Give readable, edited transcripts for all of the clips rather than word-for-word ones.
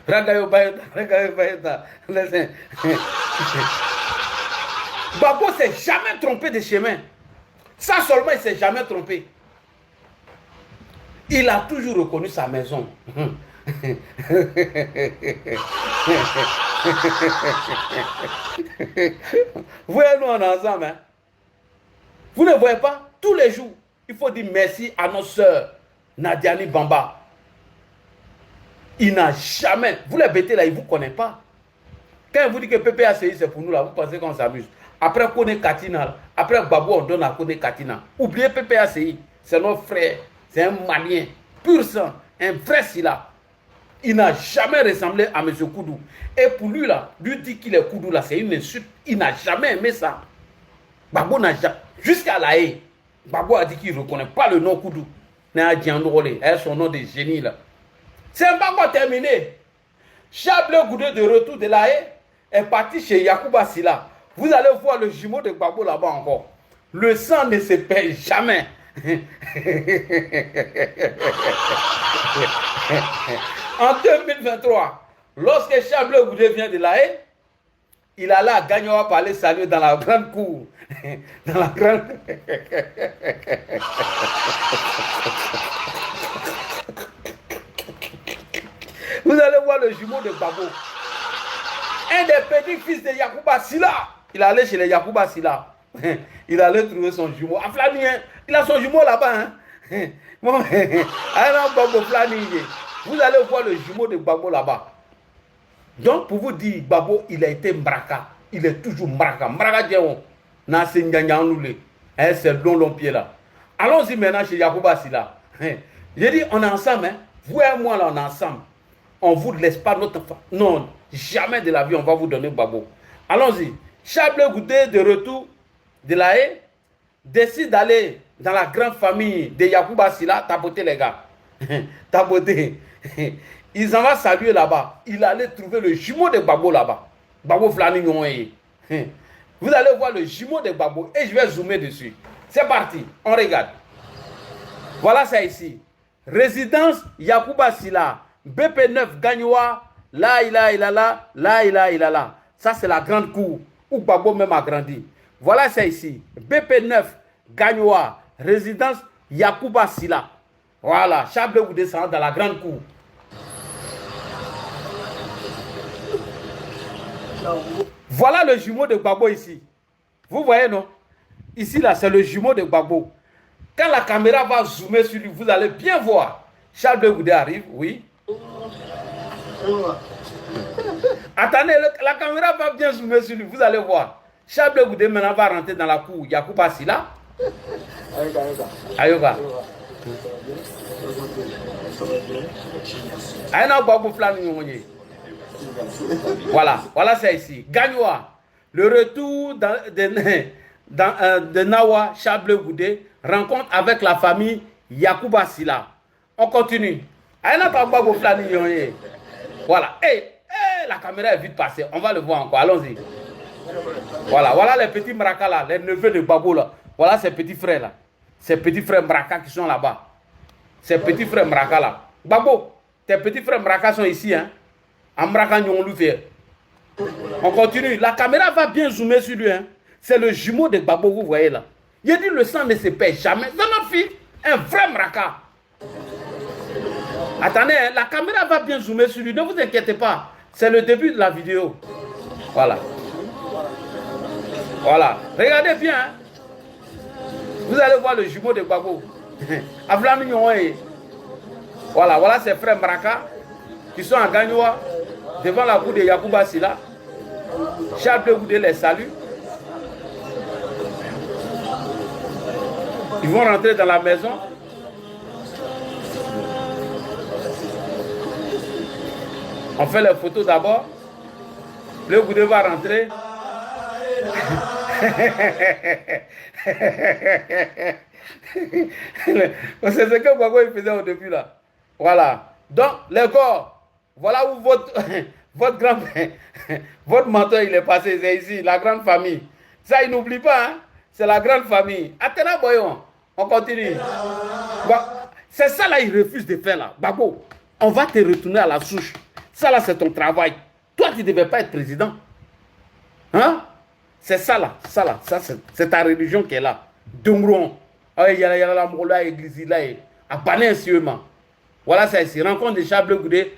Ragayo Bayota, Ragayo Bayota. Gbagbo s'est jamais trompé de chemin. Ça seulement, il s'est jamais trompé. Il a toujours reconnu sa maison. Voyez-nous en ensemble. Hein? Vous ne voyez pas? Tous les jours, il faut dire merci à nos sœurs Nadiani Bamba. Il n'a jamais... Vous les bêtez là, il ne vous connaît pas. Quand il vous dit que PPACI c'est pour nous là, vous pensez qu'on s'amuse. Après Kone Katina, après Gbagbo on donne à Kone Katina. Oubliez PPACI, c'est notre frère, c'est un Malien, pur sang, un vrai Silla. Il n'a jamais ressemblé à M. Koudou. Et pour lui là, lui dit qu'il est Koudou là, c'est une insulte. Il n'a jamais aimé ça. Gbagbo n'a jamais... Jusqu'à la haie, Gbagbo a dit qu'il ne reconnaît pas le nom Koudou. Elle son nom de génie là. C'est pas encore terminé. Chable Goudé de retour de la haie est parti chez Yacouba Silla. Vous allez voir le jumeau de Gbagbo là-bas encore. Le sang ne se perd jamais. En 2023, lorsque Chable Goudé vient de la haie, il allait à Gagnoa pour aller saluer dans la grande cour. Dans la grande... Vous allez voir le jumeau de Gbagbo. Un des petits-fils de Yacouba Silla. Il allait chez les Yacouba Silla. Il allait trouver son jumeau. À Flani, hein? Il a son jumeau là-bas. Hein? Bon, vous allez voir le jumeau de Gbagbo là-bas. Donc, pour vous dire, Gbagbo, il a été Mbraka. Il est toujours Mbraka. Mbraka Djeon. C'est long pied là. Allons-y maintenant chez Yacouba Silla. J'ai dit, on est ensemble. Hein? Vous et moi, là, on est ensemble. On ne vous laisse pas notre femme. Non, jamais de la vie, on va vous donner Gbagbo. Allons-y. Chable Goudé, de retour de la haie, décide d'aller dans la grande famille de Yacouba Silla, tapoter les gars. Tapoter. Ils en vont saluer là-bas. Il allait trouver le jumeau de Gbagbo là-bas. Gbagbo Flani Nyonye. Vous allez voir le jumeau de Gbagbo et je vais zoomer dessus. C'est parti, on regarde. Voilà ça ici. Résidence Yacouba Silla. BP9 Gagnoa, là il a là, là il a là. Ça c'est la grande cour où Gbagbo même a grandi. Voilà ça ici. BP9 Gagnoa, résidence Yacouba Silla. Voilà, Chable vous descend dans la grande cour. Voilà le jumeau de Gbagbo ici. Vous voyez non? Ici là c'est le jumeau de Gbagbo. Quand la caméra va zoomer sur lui, vous allez bien voir. Chable Goudé arrive, oui. Attendez, la caméra va bien zoomer sur lui, vous allez voir. Chable Goudé maintenant va rentrer dans la cour. Yacouba Silla. Ayoba. Voilà, voilà c'est ici. Gagnoa. Le retour de Nawa, Chable Goudé, rencontre avec la famille Yacouba Silla. On continue. Voilà. La caméra est vite passée. On va le voir encore. Allons-y. Voilà. Voilà les petits Mraka là. Les neveux de Gbagbo là. Voilà ces petits frères là. Ces petits frères Mraka qui sont là-bas. Ces petits frères Mraka là. Gbagbo, tes petits frères Mraka sont ici. Hein. En Mraka Nyonloufer. On continue. La caméra va bien zoomer sur lui. Hein. C'est le jumeau de Gbagbo, vous voyez là. Il dit le sang ne se perd jamais. C'est notre fille. Un vrai Mraka. Attendez, hein, la caméra va bien zoomer sur lui, ne vous inquiétez pas. C'est le début de la vidéo. Voilà. Voilà. Regardez bien. Hein. Vous allez voir le jumeau de Gbagbo. Voilà, voilà ses frères Mraka qui sont à Gagnoa, devant la cour de Yacouba Silla. Chable Goudé les salue. Ils vont rentrer dans la maison. On fait les photos d'abord. Le Goudé va rentrer. C'est ce que Gbagbo faisait au début là. Voilà. Donc, les corps, voilà où votre grand-père, votre mentor il est passé. C'est ici, la grande famille. Ça, il n'oublie pas. Hein? C'est la grande famille. Attends, voyons. On continue. C'est ça là, il refuse de faire là. Gbagbo, on va te retourner à la souche. Ça là, c'est ton travail. Toi, tu ne devais pas être président. Hein? C'est ça là, c'est ta religion qui est là. Dongron. Il y a la moula, l'église là, à Pané sûrement. Voilà, c'est ici. Rencontre de Chablé Goudé,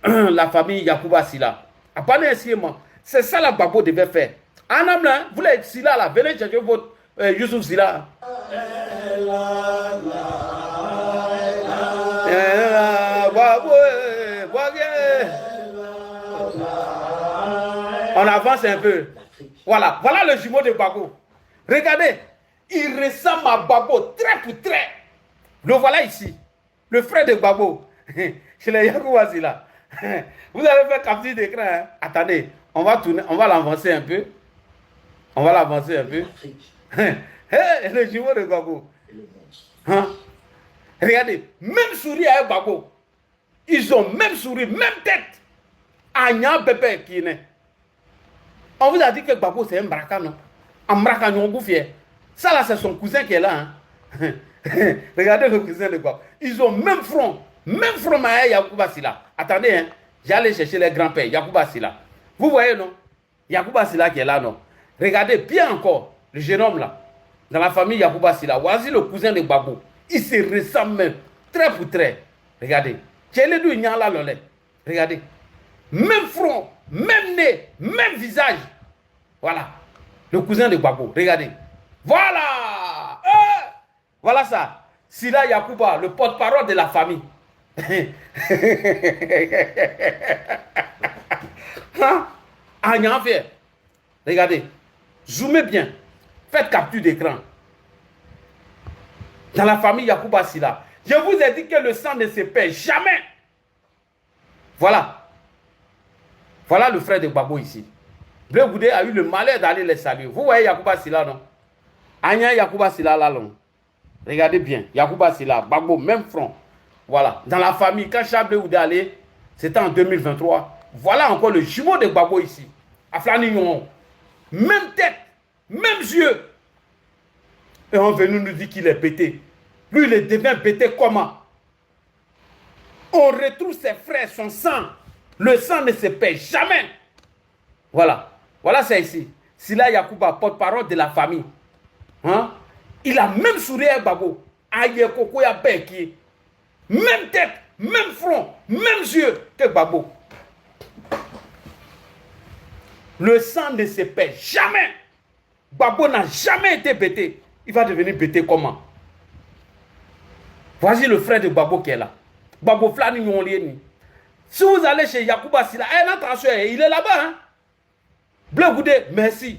la famille Yakouba Sila. À Pané sûrement. C'est ça la Babo devait faire. En âme là, vous l'êtes Sila là, venez chercher votre Youssouf Sila. On avance un peu. Voilà, voilà le jumeau de Babo. Regardez, il ressemble à Babo très pour très. Le voilà ici, le frère de Babo. Chez les Yakouasi là. Vous allez faire capture d'écran. Hein? Attendez, on va tourner, on va l'avancer un peu. On va l'avancer un peu. Le jumeau de Babo. Hein? Regardez, même souris avec Babo. Ils ont même souris, même tête. Agnan bébé qui est né. On vous a dit que Babo c'est un Mbraka, non? Un Mbraka, nous on fier. Ça là, c'est son cousin qui est là. Hein? Regardez le cousin de Babo. Ils ont même front à Yakouba Sila. Attendez, hein? J'allais chercher les grands-pères, Yakouba Sila. Vous voyez, non? Yakouba Sila qui est là, non? Regardez bien encore le jeune homme là, dans la famille Yakouba Sila. Voici le cousin de Babo. Il se ressemble même, très pour très. Regardez. Regardez. Même front, même nez, même visage. Voilà. Le cousin de Babo. Regardez. Voilà. Voilà ça. Sila Yakouba, le porte-parole de la famille. Regardez. Zoomez bien. Faites capture d'écran. Dans la famille Yakouba Sila. Je vous ai dit que le sang ne se perd jamais. Voilà. Voilà le frère de Babo ici. Bleu Goudé a eu le malheur d'aller les saluer. Vous voyez Yakouba Sila, non? Anya Yakouba Sila là, non? Regardez bien. Yakouba Sila, Babo, même front. Voilà. Dans la famille, quand Chablé Goudé allait, c'était en 2023. Voilà encore le jumeau de Babo ici. Aflani Nyon. Même tête, même yeux. Et on venu nous dire qu'il est pété. Lui, il devient pété comment? On retrouve ses frères, son sang. Le sang ne se perd jamais. Voilà. Voilà, c'est ici. Sila Yakouba, porte-parole de la famille. Hein? Il a même souri à Babo. Aïe, Koko Yabeki. Même tête, même front, même yeux que Babo. Le sang ne se perd jamais. Babo n'a jamais été pété. Il va devenir pété comment? Voici le frère de Babo qui est là. Babo Flani Nyonlieni. Si vous allez chez Yakouba Sila, il est là-bas. Hein? Bleu Goudé, merci.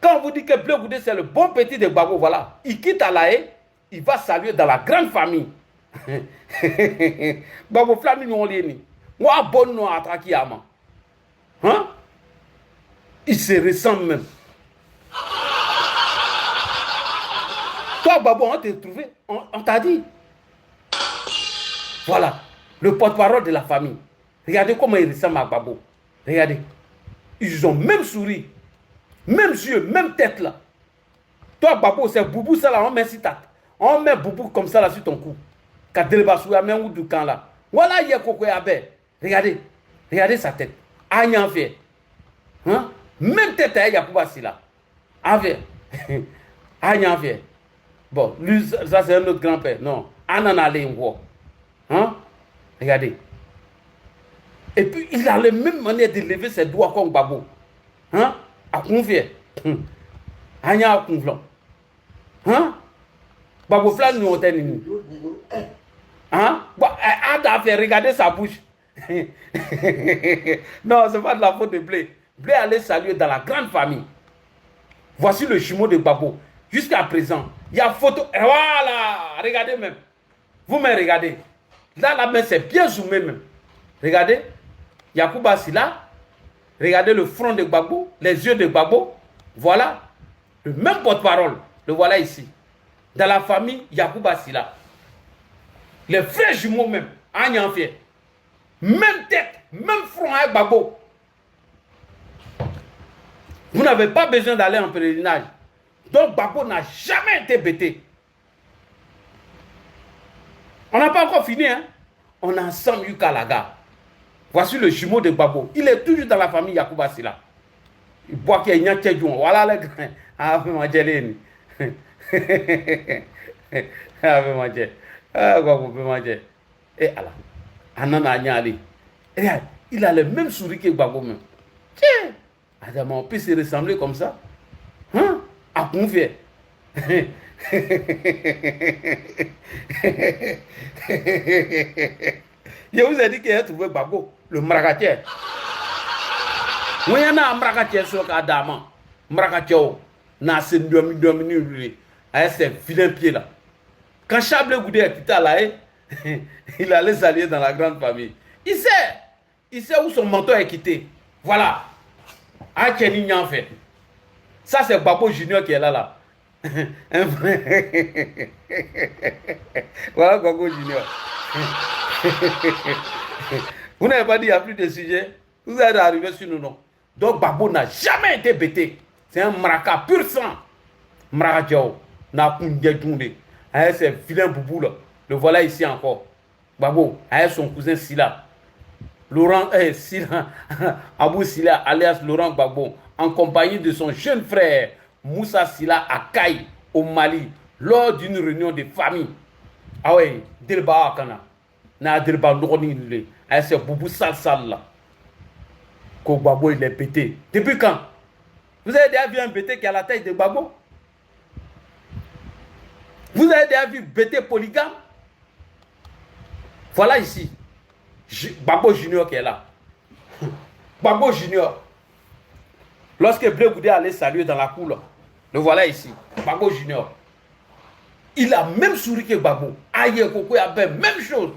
Quand on vous dit que Bleu Goudé, c'est le bon petit de Babo, voilà. Il quitte à la haie, il va saluer dans la grande famille. Babo Flani Nyonlieni. Moi, bon nom à Trakiyama. Hein? Il se ressemble même. Toi, Babo, on t'a trouvé, on t'a dit. Voilà, le porte-parole de la famille. Regardez comment il ressemble à Babo. Regardez. Ils ont même souri, même yeux, même tête là. Toi, Babo, c'est Boubou, ça là, on met citat. On met Boubou comme ça là sur ton cou. Kadelbasou, amène ou du camp là. Voilà, il y a Koko Yabé. Regardez, regardez sa tête. Agnan fait. Hein? Même tête à Yakouba Sila. Avec. Agnan fait. Bon, lui, ça c'est un autre grand-père. Non. Ananale Ngo. Hein? Regardez. Et puis, il a la même manière de lever ses doigts comme Babo. Hein? À confier. Agnan à confier. Hein? Babo Flan nous ont tenu. Hein? Ada fait regarder sa bouche. Non, c'est pas de la faute de Blé. Blé allait saluer dans la grande famille. Voici le jumeau de Babo. Jusqu'à présent, il y a photo. Et voilà, regardez même. Vous-même regardez. Là, la main, c'est bien zoomé même. Regardez. Yakouba Sila. Regardez le front de Babo, les yeux de Babo. Voilà. Le même porte-parole. Le voilà ici. Dans la famille Yakouba Sila. Les frères jumeaux même. Agnan fait. Même tête, même front avec Babo. Vous n'avez pas besoin d'aller en pèlerinage. Donc Babo n'a jamais été bêté. On n'a pas encore fini, hein? On a ensemble Yukalaga. Voici le jumeau de Gbagbo. Il est toujours dans la famille Yacouba Silla. Il boit qu'il y a un voilà le grain. Ah, mais moi, j'ai ah, mais moi, j'ai. Ah, Gbagbo, mais moi, j'ai. Et alors, Anana Nyali. Il a le même sourire que Gbagbo même. Tiens, Adama, on peut se ressembler comme ça. Hein? À confier. Je vous ai dit qu'il a trouvé Gbagbo, le maracatier. Moi, il y a un maracatier sur le Adama. Maracatier, na c'est domini, avec ses vilains pieds là. Quand Chablé Goudé a quitté là, il allait s'allier dans la grande famille. Il sait où son mentor est quitté. Voilà. Ah, Kenny en fait. Ça, c'est Gbagbo Junior qui est là. Voilà Gbagbo Junior. Vous n'avez pas dit qu'il n'y a plus de sujet. Vous êtes arrivé sur nous, non. Donc Gbagbo n'a jamais été bêté. C'est un maraka pur sang. Maraka Djao. N'a pas de avec ses vilains boubous là. Le voilà ici encore. Gbagbo, avec son cousin Silla. Laurent Silla. Abou Silla alias Laurent Gbagbo. En compagnie de son jeune frère Moussa Silla à Kaï, au Mali, lors d'une réunion de famille. Ah ouais, Delba Akana. Na Delba Ndoroni, avec ses boubous sale là. Que Gbagbo il est pété. Depuis quand? Vous avez déjà vu un pété qui a la taille de Gbagbo? Vous avez déjà vu pété polygame? Voilà ici. Gbagbo Junior qui est là. Gbagbo Junior. Lorsque Blé Goudé allait saluer dans la cour, là, le voilà ici. Gbagbo Junior. Il a même souri que Gbagbo. Aïe, Koko Yabé, même chose.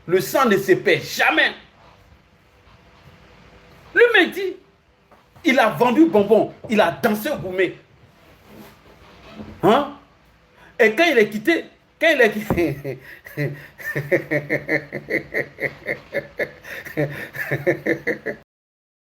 Le sang ne se perd jamais. Le mec dit, il a vendu bonbon, il a dansé au gourmet. Hein? Et quand il est quitté,